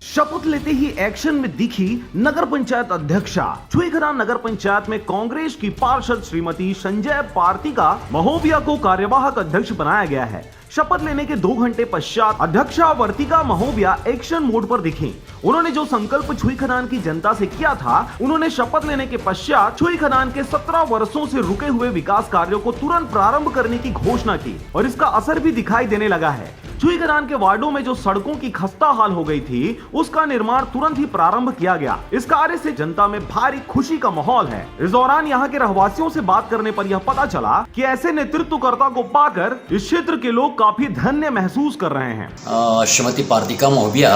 शपथ लेते ही एक्शन में दिखी नगर पंचायत अध्यक्षा। छुईखदान नगर पंचायत में कांग्रेस की पार्षद श्रीमती संजय पार्थिका महोबिया को कार्यवाहक अध्यक्ष बनाया गया है। शपथ लेने के 2 घंटे पश्चात अध्यक्षा वर्तिका महोबिया एक्शन मोड पर दिखी। उन्होंने जो संकल्प छुईखदान की जनता से किया था, उन्होंने शपथ लेने के पश्चात छुईखदान के 17 वर्षों से रुके हुए विकास कार्यों को तुरंत प्रारंभ करने की घोषणा की और इसका असर भी दिखाई देने लगा है। छुईखदान के वार्डों में जो सड़कों की खस्ता हाल हो गई थी, उसका निर्माण तुरंत ही प्रारंभ किया गया। इस कार्य से जनता में भारी खुशी का माहौल है। इस दौरान यहाँ के रहवासियों से बात करने पर यह पता चला कि ऐसे नेतृत्वकर्ता को पाकर इस क्षेत्र के लोग काफी धन्य महसूस कर रहे हैं। श्रीमती पार्थिका महोबिया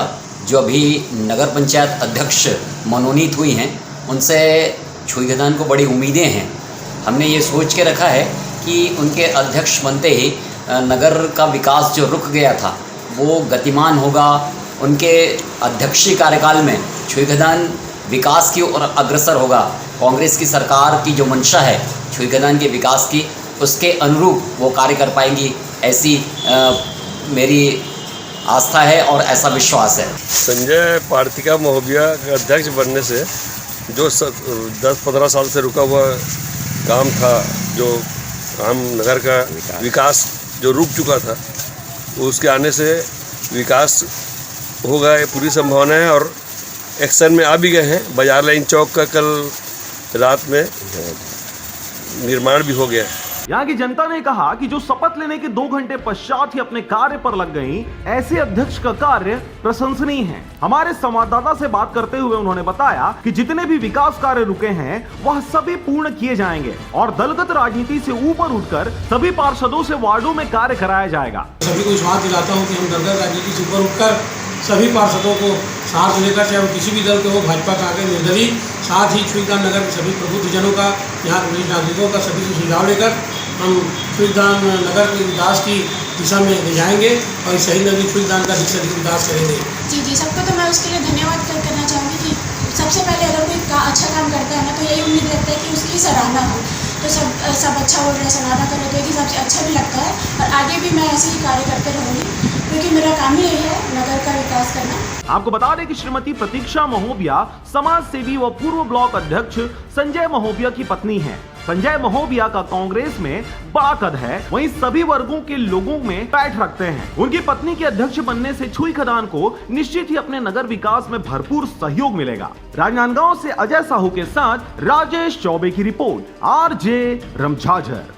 जो अभी नगर पंचायत अध्यक्ष मनोनीत हुई हैं, उनसे छुईखदान को बड़ी उम्मीदें हैं। हमने ये सोच के रखा है कि उनके अध्यक्ष बनते ही नगर का विकास जो रुक गया था वो गतिमान होगा। उनके अध्यक्षीय कार्यकाल में छुईखदान विकास की ओर अग्रसर होगा। कांग्रेस की सरकार की जो मंशा है छुईखदान के विकास की, उसके अनुरूप वो कार्य कर पाएंगी, ऐसी मेरी आस्था है और ऐसा विश्वास है। संजय पार्थिका महोबिया के अध्यक्ष बनने से जो 10-15 साल से रुका हुआ काम था, जो हम नगर का विकास जो रुक चुका था, उसके आने से विकास होगा, ये पूरी संभावना है और एक्शन में आ भी गए हैं। बाजार लाइन चौक का कल रात में निर्माण भी हो गया है। यहाँ की जनता ने कहा कि जो शपथ लेने के 2 घंटे पश्चात ही अपने कार्य पर लग गई, ऐसे अध्यक्ष का कार्य प्रशंसनीय है। हमारे संवाददाता से बात करते हुए उन्होंने बताया कि जितने भी विकास कार्य रुके हैं वह सभी पूर्ण किए जाएंगे और दलगत राजनीति से ऊपर उठकर सभी पार्षदों से वार्डों में कार्य कराया जाएगा। सभी को विश्वास दिलाता हूँ कि हम दलगत राजनीति से ऊपर उठकर सभी पार्षदों को साथ लेकर, चाहे वो किसी भी दल के हो, भाजपा का आगे निर्दलीय, साथ ही छुईखदान नगर के सभी प्रबुद्धजनों का, यहाँ के वरिष्ठ नागरिकों का सभी से सुझाव लेकर हम छुईखदान नगर के विकास की दिशा में ले जाएंगे और इस शहीद नगरी छुईखदान का अधिक से अधिक विकास करेंगे। जी, सबको तो मैं उसके लिए धन्यवाद करना चाहूँगी कि सबसे पहले अगर कोई अच्छा काम करता है ना, तो यही उम्मीद रखता है कि उसकी सराहना हो। तो सब अच्छा बोल रहे हैं, सराहना कर रहे हैं, सबसे अच्छा भी लगता है और आगे भी मैं ऐसे ही कार्य करते रहूँगी, क्योंकि मेरा काम ही यही है, नगर का विकास करना। आपको बता दें कि श्रीमती प्रतीक्षा महोबिया समाज सेवी व पूर्व ब्लॉक अध्यक्ष संजय महोबिया की पत्नी हैं। संजय महोबिया का कांग्रेस में बड़ा कद है, वहीं सभी वर्गों के लोगों में पैठ रखते हैं। उनकी पत्नी के अध्यक्ष बनने से छुईखदान को निश्चित ही अपने नगर विकास में भरपूर सहयोग मिलेगा। राजनांदगांव से अजय साहू के साथ राजेश चौबे की रिपोर्ट, RJ रमझाझर।